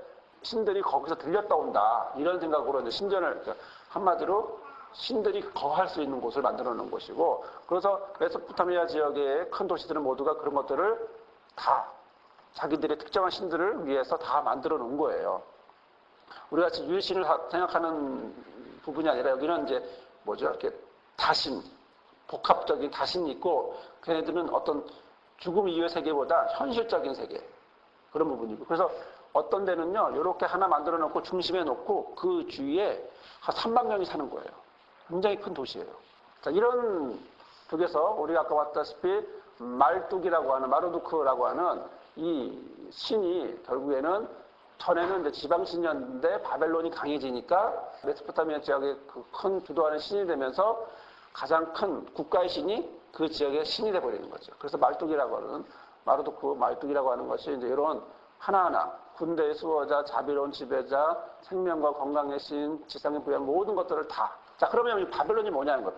신들이 거기서 들렸다 온다. 이런 생각으로 이제 신전을 한마디로 신들이 거할 수 있는 곳을 만들어 놓은 곳이고 그래서 메소포타미아 지역의 큰 도시들은 모두가 그런 것들을 다 자기들의 특정한 신들을 위해서 다 만들어 놓은 거예요. 우리가 지금 유일신을 생각하는 부분이 아니라 여기는 이제 이렇게 다신, 복합적인 다신이 있고 걔네들은 어떤 죽음 이후의 세계보다 현실적인 세계 그런 부분이고 그래서 어떤 데는요 이렇게 하나 만들어 놓고 중심에 놓고 그 주위에 한 3만 명이 사는 거예요. 굉장히 큰 도시예요. 자, 이런 쪽에서 우리가 아까 봤다시피 마르두크라고 하는 이 신이 결국에는 전에는 이제 지방신이었는데 바벨론이 강해지니까 메소포타미아 지역의 그 큰 주도하는 신이 되면서 가장 큰 국가의 신이 그 지역의 신이 돼버리는 거죠. 그래서 마르두크라고 하는 것이 이제 이런 하나하나 군대의 수호자, 자비로운 지배자, 생명과 건강의 신, 지상의 부양 모든 것들을 다. 자, 그러면 바벨론이 뭐냐는 거예요.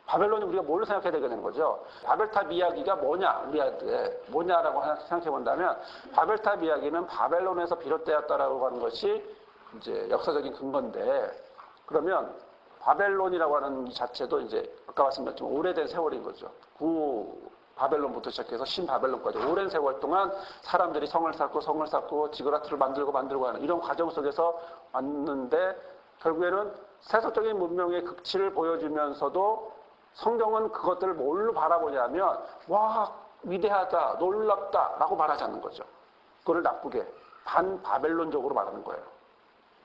바벨론이 우리가 뭘 생각해야 되는 거죠? 바벨탑 이야기가 우리한테 뭐냐라고 생각해 본다면 바벨탑 이야기는 바벨론에서 비롯되었다라고 하는 것이 이제 역사적인 근거인데 그러면 바벨론이라고 하는 이 자체도 이제 아까 말씀드렸지만 오래된 세월인 거죠. 바벨론부터 시작해서 신바벨론까지 오랜 세월 동안 사람들이 성을 쌓고 지그라트를 만들고 하는 이런 과정 속에서 왔는데 결국에는 세속적인 문명의 극치를 보여주면서도 성경은 그것들을 뭘로 바라보냐면 와 위대하다 놀랍다 라고 말하지 않는 거죠. 그걸 나쁘게 반바벨론적으로 말하는 거예요.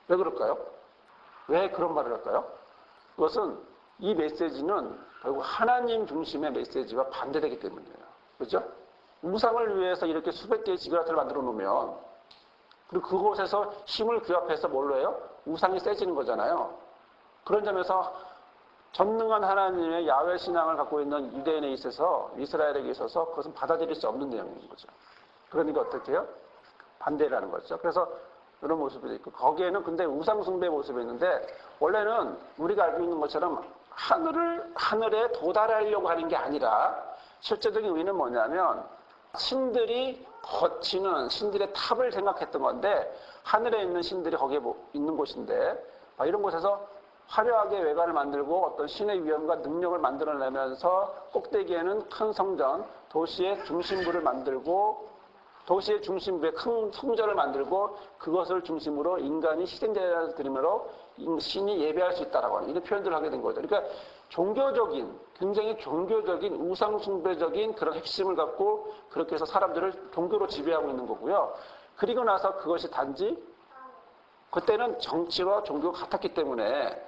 왜 그럴까요? 왜 그런 말을 할까요? 그것은 이 메시지는 결국 하나님 중심의 메시지와 반대되기 때문이에요. 그렇죠? 우상을 위해서 이렇게 수백 개의 지그라트를 만들어 놓으면 그리고 그곳에서 힘을 규합해서 뭘로 해요? 우상이 세지는 거잖아요. 그런 점에서 전능한 하나님의 야훼 신앙을 갖고 있는 유대인에 있어서 이스라엘에게 있어서 그것은 받아들일 수 없는 내용인 거죠. 그러니까 어떻게 해요? 반대라는 거죠. 그래서 이런 모습이 있고 거기에는 근데 우상 숭배의 모습이 있는데 원래는 우리가 알고 있는 것처럼 하늘에 도달하려고 하는 게 아니라 실제적인 의미는 뭐냐면 신들이 거치는 신들의 탑을 생각했던 건데 하늘에 있는 신들이 거기에 있는 곳인데 이런 곳에서 화려하게 외관을 만들고 어떤 신의 위엄과 능력을 만들어내면서 꼭대기에는 큰 성전, 도시의 중심부를 만들고 도시의 중심부에 큰 성전을 만들고 그것을 중심으로 인간이 희생제를 드림으로 신이 예배할 수 있다라고 하는 이런 표현들을 하게 된 거죠. 그러니까 굉장히 종교적인 우상숭배적인 그런 핵심을 갖고 그렇게 해서 사람들을 종교로 지배하고 있는 거고요. 그리고 나서 그것이 단지 그때는 정치와 종교가 같았기 때문에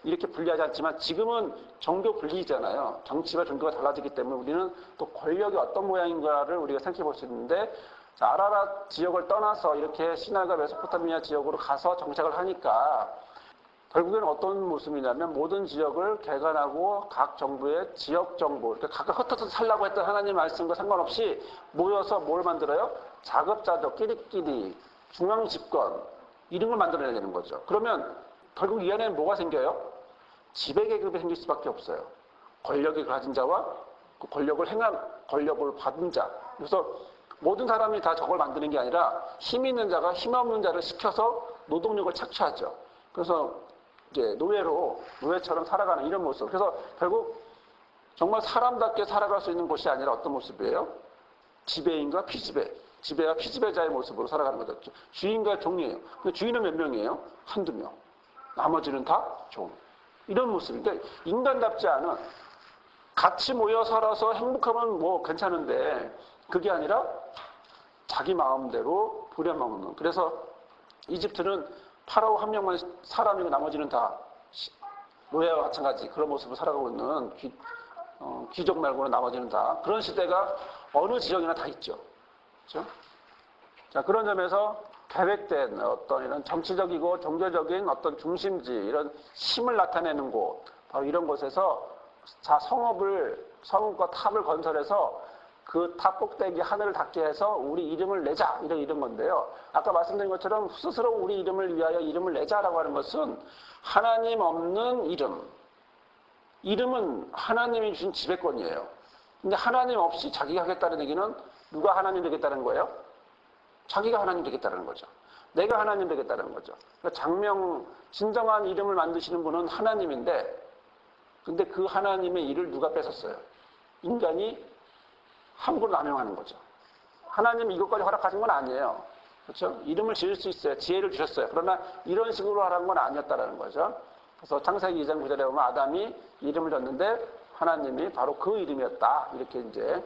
이렇게 분리하지 않지만 지금은 종교 분리잖아요. 정치와 종교가 달라지기 때문에 우리는 또 권력이 어떤 모양인가를 우리가 생각해 볼 수 있는데 아라랏 지역을 떠나서 이렇게 시나이가 메소포타미아 지역으로 가서 정착을 하니까 결국에는 어떤 모습이냐면 모든 지역을 개간하고 각 정부의 지역 정부, 그러니까 각각 흩어져서 살라고 했던 하나님 말씀과 상관없이 모여서 뭘 만들어요? 자급자족, 끼리끼리, 중앙 집권 이런 걸 만들어내야 되는 거죠. 그러면 결국 이 안에는 뭐가 생겨요? 지배계급이 생길 수밖에 없어요. 권력을 가진 자와 그 권력을 받은 자. 그래서 모든 사람이 다 저걸 만드는 게 아니라 힘 있는 자가 힘 없는 자를 시켜서 노동력을 착취하죠. 그래서 이제 노예처럼 살아가는 이런 모습. 그래서 결국 정말 사람답게 살아갈 수 있는 곳이 아니라 어떤 모습이에요? 지배인과 피지배. 지배와 피지배자의 모습으로 살아가는 거죠. 주인과 종이에요. 근데 주인은 몇 명이에요? 한두 명. 나머지는 다 종. 이런 모습인데, 인간답지 않은, 같이 모여 살아서 행복하면 뭐 괜찮은데, 그게 아니라 자기 마음대로 부려먹는. 그래서 이집트는 파라오 한 명만 사람이고 나머지는 다 노예와 마찬가지 그런 모습을 살아가고 있는 귀족 말고는 나머지는 다 그런 시대가 어느 지역이나 다 있죠. 그렇죠? 자, 그런 점에서 계획된 어떤 이런 정치적이고 종교적인 어떤 중심지, 이런 힘을 나타내는 곳, 바로 이런 곳에서 성읍과 탑을 건설해서 그 탑 꼭대기 하늘을 닿게 해서 우리 이름을 내자, 이런 건데요. 아까 말씀드린 것처럼 스스로 우리 이름을 위하여 이름을 내자라고 하는 것은 하나님 없는 이름은 하나님이 주신 지배권이에요. 근데 하나님 없이 자기가 하겠다는 얘기는 누가 하나님 되겠다는 거예요? 자기가 하나님 되겠다는 거죠. 내가 하나님 되겠다는 거죠. 그러니까 진정한 이름을 만드시는 분은 하나님인데, 근데 그 하나님의 일을 누가 뺏었어요? 인간이 함부로 남용하는 거죠. 하나님이 이것까지 허락하신 건 아니에요. 그렇죠? 이름을 지을 수 있어요. 지혜를 주셨어요. 그러나 이런 식으로 하라는 건 아니었다라는 거죠. 그래서 창세기 2장 9절에 보면 아담이 이름을 줬는데 하나님이 바로 그 이름이었다. 이렇게 이제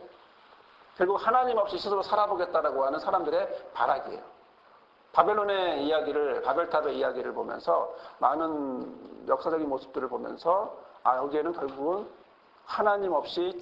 결국 하나님 없이 스스로 살아보겠다라고 하는 사람들의 발악이에요. 바벨론의 이야기를, 바벨탑의 이야기를 보면서 많은 역사적인 모습들을 보면서 여기에는 결국은 하나님 없이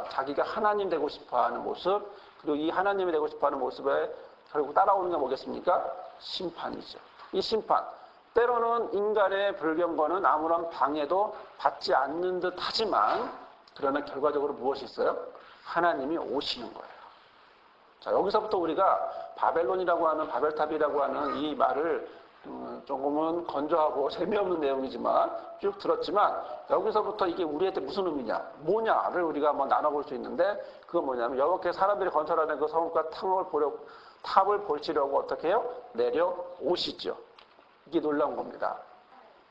자기가 하나님 되고 싶어하는 모습, 그리고 이 하나님이 되고 싶어하는 모습에 결국 따라오는 게 뭐겠습니까? 심판이죠. 이 심판. 때로는 인간의 불경건은 아무런 방해도 받지 않는 듯 하지만, 그러나 결과적으로 무엇이 있어요? 하나님이 오시는 거예요. 자, 여기서부터 우리가 바벨론이라고 하는, 바벨탑이라고 하는 이 말을 조금은 건조하고 재미없는 내용이지만 쭉 들었지만, 여기서부터 이게 우리한테 무슨 의미냐, 뭐냐를 우리가 한번 나눠볼 수 있는데, 그건 뭐냐면 여호와께서 사람들이 건설하는 그 성읍과 탑을 보시려고 어떻게 해요? 내려오시죠. 이게 놀라운 겁니다.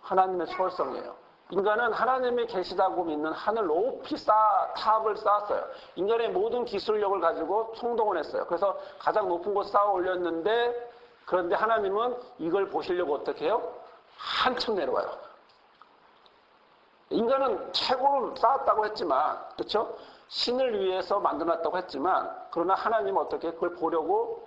하나님의 초월성이에요. 인간은 하나님이 계시다고 믿는 하늘 높이 탑을 쌓았어요. 인간의 모든 기술력을 가지고 총동원 했어요. 그래서 가장 높은 곳 쌓아 올렸는데, 그런데 하나님은 이걸 보시려고 어떻게 해요? 한층 내려와요. 인간은 최고를 쌓았다고 했지만, 그렇죠? 신을 위해서 만들어놨다고 했지만, 그러나 하나님은 어떻게 그걸 보려고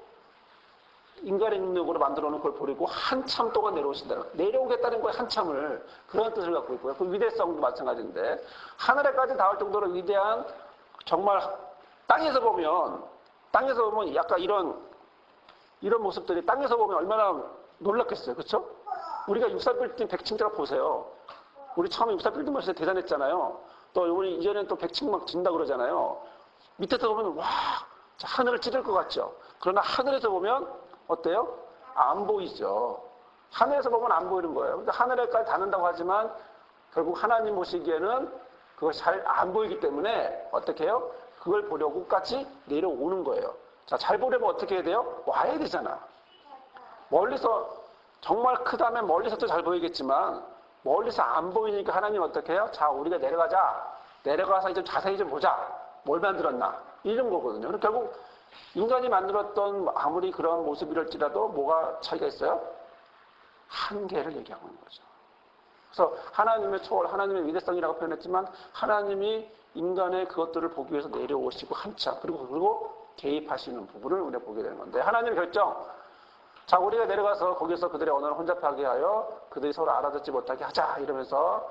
인간의 능력으로 만들어놓은 걸 버리고 한참 동안 내려오신다는 거예요. 내려오겠다는 거에 한참을, 그런 뜻을 갖고 있고요. 그 위대성도 마찬가지인데, 하늘에까지 닿을 정도로 위대한, 정말 땅에서 보면 약간 이런 모습들이 땅에서 보면 얼마나 놀랍겠어요. 그렇죠? 우리가 64빌딩 100층짜리 보세요. 우리 처음에 64빌딩 봤을 때 대단했잖아요. 또 우리 이전엔 또 100층 막 진다 그러잖아요. 밑에서 보면 와, 하늘을 찌를 것 같죠. 그러나 하늘에서 보면 어때요? 안 보이죠. 하늘에서 보면 안 보이는 거예요. 근데 하늘에까지 닿는다고 하지만 결국 하나님 보시기에는 그것이 잘 안 보이기 때문에 어떻게 해요? 그걸 보려고까지 내려오는 거예요. 자, 잘 보려면 어떻게 해야 돼요? 와야 되잖아. 멀리서, 정말 크다면 멀리서도 잘 보이겠지만, 멀리서 안 보이니까 하나님 어떻게 해요? 자, 우리가 내려가자. 내려가서 좀 자세히 좀 보자. 뭘 만들었나. 이런 거거든요. 그래서 결국 인간이 만들었던 아무리 그런 모습이랄지라도 뭐가 차이가 있어요? 한계를 얘기하고 있는 거죠. 그래서 하나님의 초월, 하나님의 위대성이라고 표현했지만, 하나님이 인간의 그것들을 보기 위해서 내려오시고 한참, 그리고 개입하시는 부분을 우리가 보게 되는 건데, 하나님의 결정, 자, 우리가 내려가서 거기서 그들의 언어를 혼잡하게 하여 그들이 서로 알아듣지 못하게 하자, 이러면서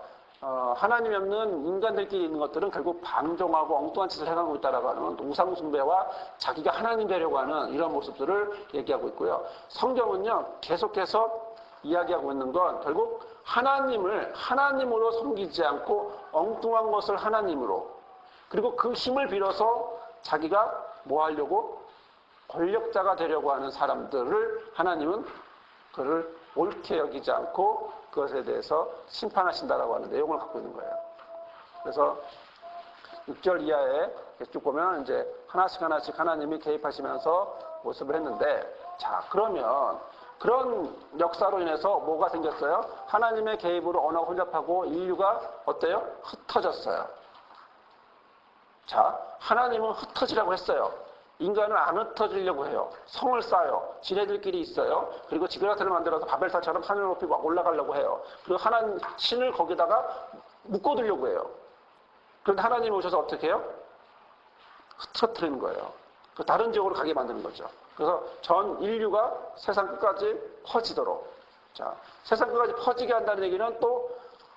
하나님이 없는 인간들끼리 있는 것들은 결국 방종하고 엉뚱한 짓을 해가고 있다라고 하는 우상숭배와 자기가 하나님 되려고 하는 이런 모습들을 얘기하고 있고요. 성경은요, 계속해서 이야기하고 있는 건 결국 하나님으로 섬기지 않고 엉뚱한 것을 하나님으로, 그리고 그 힘을 빌어서 자기가 뭐 하려고? 권력자가 되려고 하는 사람들을 하나님은 그를 옳게 여기지 않고 그것에 대해서 심판하신다라고 하는 내용을 갖고 있는 거예요. 그래서 6절 이하에 쭉 보면 이제 하나씩 하나님이 개입하시면서 모습을 했는데, 자, 그러면 그런 역사로 인해서 뭐가 생겼어요? 하나님의 개입으로 언어가 혼잡하고 인류가 어때요? 흩어졌어요. 자, 하나님은 흩어지라고 했어요. 인간은 안 흩어지려고 해요. 성을 쌓아요. 지네들끼리 있어요. 그리고 지그라트를 만들어서 바벨탑처럼 하늘 높이 올라가려고 해요. 그리고 하나님 신을 거기다가 묶어두려고 해요. 그런데 하나님이 오셔서 어떻게 해요? 흩어뜨리는 거예요. 다른 지역으로 가게 만드는 거죠. 그래서 전 인류가 세상 끝까지 퍼지도록. 자, 세상 끝까지 퍼지게 한다는 얘기는 또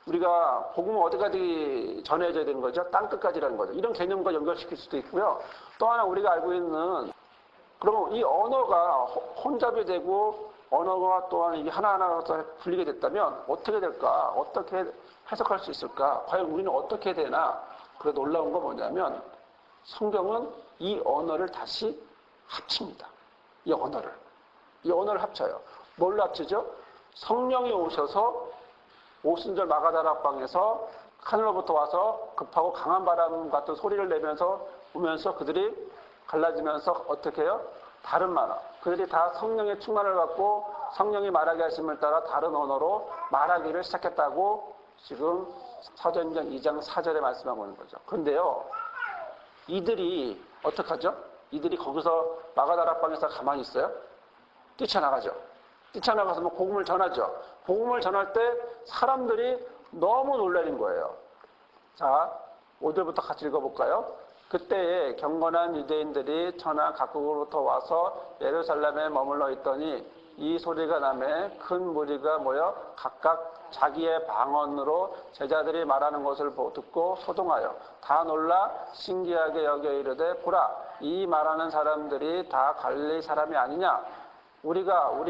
우리가 복음을 어디까지 전해져야 되는 거죠? 땅 끝까지라는 거죠. 이런 개념과 연결시킬 수도 있고요. 또 하나 우리가 알고 있는, 그러면 이 언어가 혼잡이 되고 언어가 또한 이게 하나하나 분리게 됐다면 어떻게 될까? 어떻게 해석할 수 있을까? 과연 우리는 어떻게 해야 되나? 그래 놀라운 건 뭐냐면 성경은 이 언어를 다시 합칩니다. 이 언어를 합쳐요. 뭘로 합치죠? 성령이 오셔서 오순절 마가다락방에서 하늘로부터 와서 급하고 강한 바람 같은 소리를 내면서 오면서 그들이 갈라지면서 어떻게 해요? 다른 만화. 그들이 다 성령의 충만을 받고 성령이 말하게 하심을 따라 다른 언어로 말하기를 시작했다고 지금 사도행전 2장 4절에 말씀하고 있는 거죠. 그런데요, 이들이 어떡하죠? 이들이 거기서 마가다락방에서 가만히 있어요? 뛰쳐나가죠. 뛰쳐나가서 뭐 복음을 전하죠. 복음을 전할 때 사람들이 너무 놀라는 거예요. 자, 5절부터 같이 읽어볼까요? 그때에 경건한 유대인들이 천하 각국으로부터 와서 예루살렘에 머물러 있더니 이 소리가 나매 큰 무리가 모여 각각 자기의 방언으로 제자들이 말하는 것을 듣고 소동하여 다 놀라 신기하게 여겨 이르되 보라, 이 말하는 사람들이 다 갈릴리 사람이 아니냐? 우리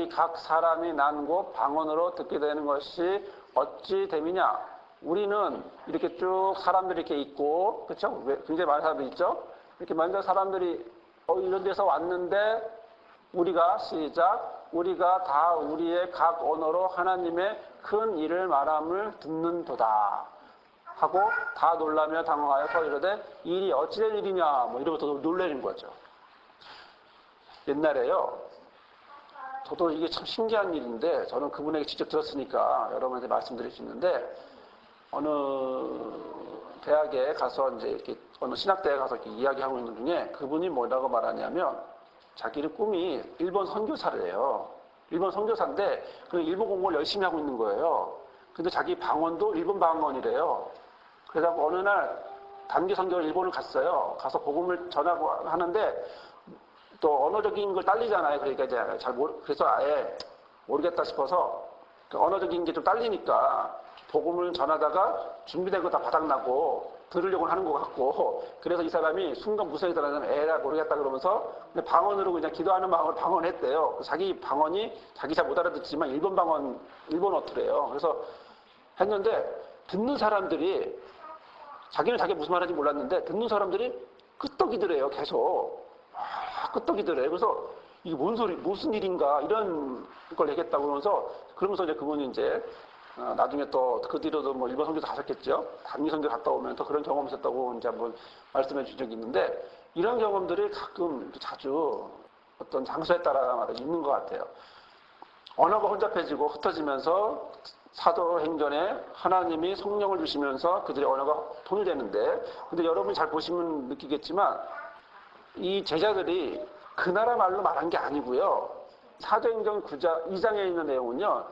각 사람이 난 곳 방언으로 듣게 되는 것이 어찌 됨이냐? 우리는 이렇게 쭉 사람들이 이렇게 있고, 그렇죠? 굉장히 많은 사람들이 있죠? 이렇게 많은 사람들이 이런 데서 왔는데 우리가 우리가 다 우리의 각 언어로 하나님의 큰 일을 말함을 듣는도다 하고 다 놀라며 당황하여서 이러되 일이 어찌된 일이냐 뭐 이러면서 놀라는 거죠. 옛날에요, 저도 이게 참 신기한 일인데 저는 그분에게 직접 들었으니까 여러분한테 말씀드릴 수 있는데, 어느 대학에 가서 이제 이렇게 어느 신학대에 가서 이렇게 이야기하고 있는 중에 그분이 뭐라고 말하냐면 자기는 꿈이 일본 선교사래요. 일본 선교사인데 그 일본 공부를 열심히 하고 있는 거예요. 근데 자기 방언도 일본 방언이래요. 그래서 어느 날 단기 선교를 일본을 갔어요. 가서 복음을 전하고 하는데 또 언어적인 걸 딸리잖아요. 그러니까 이제 그래서 아예 모르겠다 싶어서 언어적인 게 좀 딸리니까 복음을 전하다가 준비된 거 다 바닥나고 들으려고 하는 것 같고, 그래서 이 사람이 순간 무성이 들어가면 에라 모르겠다 그러면서 근데 방언으로 그냥 기도하는 마음을 방언했대요. 자기 방언이 자기 잘 못 알아듣지만 일본어투래요. 그래서 했는데 듣는 사람들이 자기는 자기가 무슨 말하는지 몰랐는데 듣는 사람들이 끄떡이더래요. 계속 끄떡이더래요. 그래서 이게 뭔 소리, 무슨 일인가 이런 걸 얘기했다고 그러면서 이제 그분이 이제 나중에 또 그 뒤로도 뭐 일본 선교도 가셨겠죠. 단기 선교 갔다 오면 또 그런 경험이 있었다고 이제 한번 말씀해 주신 적이 있는데, 이런 경험들이 가끔 자주 어떤 장소에 따라마다 있는 것 같아요. 언어가 혼잡해지고 흩어지면서 사도행전에 하나님이 성령을 주시면서 그들의 언어가 통일되는데, 근데 여러분이 잘 보시면 느끼겠지만 이 제자들이 그 나라 말로 말한 게 아니고요. 사도행전 2장에 있는 내용은요,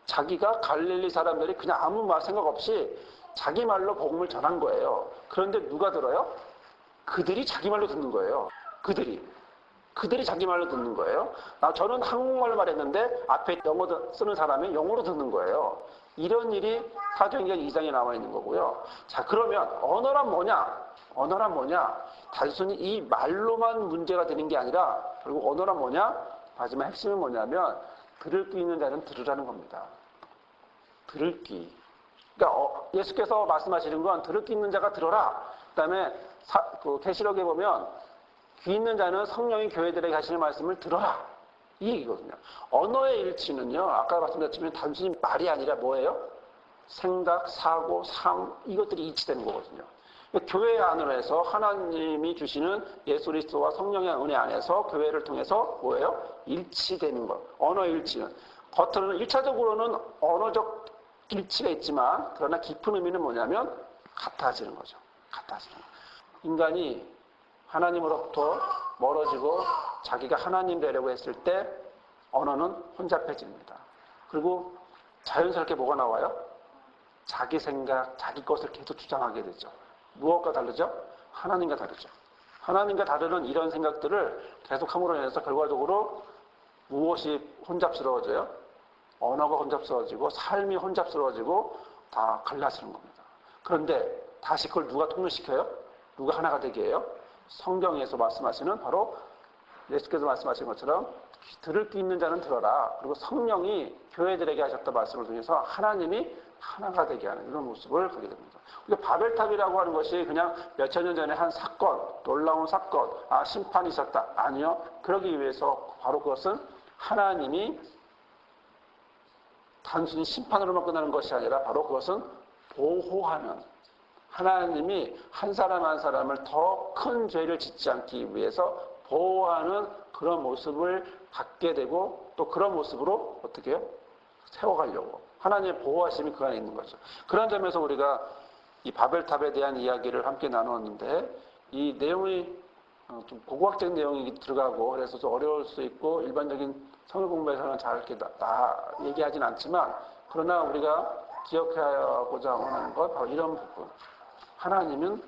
자기가 갈릴리 사람들이 그냥 아무 말 생각 없이 자기 말로 복음을 전한 거예요. 그런데 누가 들어요? 그들이 자기 말로 듣는 거예요. 그들이 자기 말로 듣는 거예요. 저는 한국말로 말했는데 앞에 영어 쓰는 사람이 영어로 듣는 거예요. 이런 일이 사도행전 2장에 나와 있는 거고요. 자, 그러면 언어란 뭐냐? 단순히 이 말로만 문제가 되는 게 아니라 결국 언어란 뭐냐? 마지막 핵심은 뭐냐면 들을 귀 있는 자는 들으라는 겁니다. 들을 귀. 그러니까 예수께서 말씀하시는 건 들을 귀 있는 자가 들어라. 그다음에 계시록에 보면 귀 있는 자는 성령이 교회들에게 하시는 말씀을 들어라. 이 얘기거든요. 언어의 일치는요, 아까 말씀드렸지만 단순히 말이 아니라 뭐예요? 생각, 사고, 삶, 이것들이 일치되는 거거든요. 교회 안으로 해서 하나님이 주시는 예수 그리스도와 성령의 은혜 안에서 교회를 통해서 뭐예요? 일치되는 것. 언어 일치는. 겉으로는 1차적으로는 언어적 일치가 있지만 그러나 깊은 의미는 뭐냐면 같아지는 거죠. 같아지는 거. 인간이 하나님으로부터 멀어지고 자기가 하나님 되려고 했을 때 언어는 혼잡해집니다. 그리고 자연스럽게 뭐가 나와요? 자기 생각, 자기 것을 계속 주장하게 되죠. 무엇과 다르죠? 하나님과 다르죠. 하나님과 다르는 이런 생각들을 계속함으로 인해서 결과적으로 무엇이 혼잡스러워져요? 언어가 혼잡스러워지고 삶이 혼잡스러워지고 다 갈라지는 겁니다. 그런데 다시 그걸 누가 통일시켜요? 누가 하나가 되게 해요? 성경에서 말씀하시는 바로 예수께서 말씀하신 것처럼 들을 귀 있는 자는 들어라. 그리고 성령이 교회들에게 하셨던 말씀을 통해서 하나님이 하나가 되게 하는 이런 모습을 보게 됩니다. 그러니까 바벨탑이라고 하는 것이 그냥 몇천 년 전에 한 사건, 놀라운 사건, 심판이 있었다. 아니요. 그러기 위해서 바로 그것은 하나님이 단순히 심판으로만 끝나는 것이 아니라 바로 그것은 보호하는, 하나님이 한 사람 한 사람을 더 큰 죄를 짓지 않기 위해서 보호하는 그런 모습을 갖게 되고 또 그런 모습으로 어떻게 해요? 세워가려고. 하나님의 보호하심이 그 안에 있는 거죠. 그런 점에서 우리가 이 바벨탑에 대한 이야기를 함께 나누었는데 이 내용이 좀 고고학적인 내용이 들어가고 그래서 좀 어려울 수 있고 일반적인 성경 공부에서는 잘 이렇게 얘기하진 않지만 그러나 우리가 기억하고자 하는 것 바로 이런 부분. 하나님은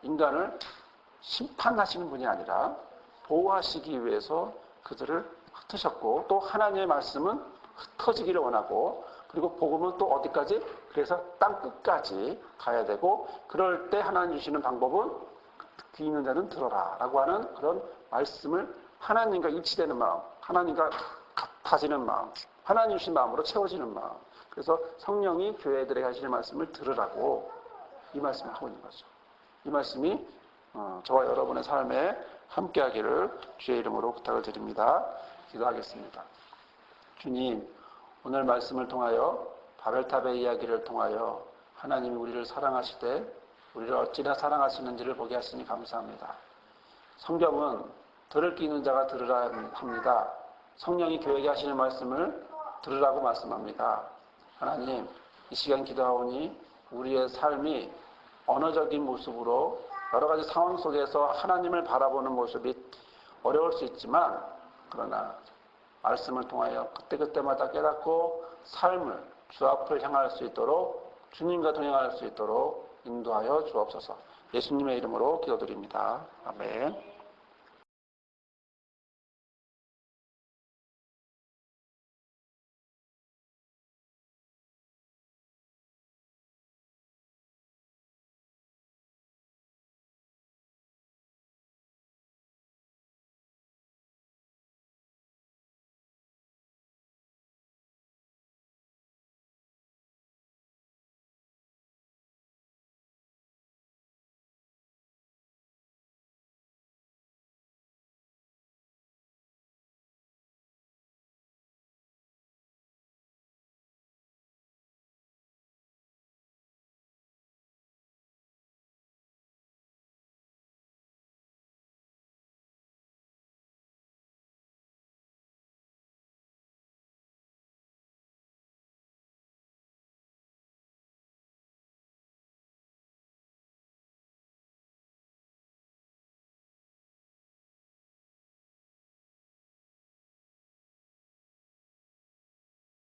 인간을 심판하시는 분이 아니라 보호하시기 위해서 그들을 흩으셨고 또 하나님의 말씀은 흩어지기를 원하고 그리고 복음은 또 어디까지? 그래서 땅 끝까지 가야 되고 그럴 때 하나님 주시는 방법은 귀 있는 자는 들어라 라고 하는 그런 말씀을 하나님과 일치되는 마음, 하나님과 같아지는 마음, 하나님 주신 마음으로 채워지는 마음. 그래서 성령이 교회들에게 하시는 말씀을 들으라고 이 말씀을 하고 있는 거죠. 이 말씀이 저와 여러분의 삶에 함께하기를 주의 이름으로 부탁을 드립니다. 기도하겠습니다. 주님, 오늘 말씀을 통하여 바벨탑의 이야기를 통하여 하나님이 우리를 사랑하시되 우리를 어찌나 사랑하시는지를 보게 하시니 감사합니다. 성경은 들을 귀 있는 자가 들으라 합니다. 성령이 교회에게 하시는 말씀을 들으라고 말씀합니다. 하나님, 이 시간 기도하오니 우리의 삶이 언어적인 모습으로 여러 가지 상황 속에서 하나님을 바라보는 모습이 어려울 수 있지만 그러나 말씀을 통하여 그때그때마다 깨닫고 삶을 주 앞을 향할 수 있도록 주님과 동행할 수 있도록 인도하여 주옵소서. 예수님의 이름으로 기도드립니다. 아멘.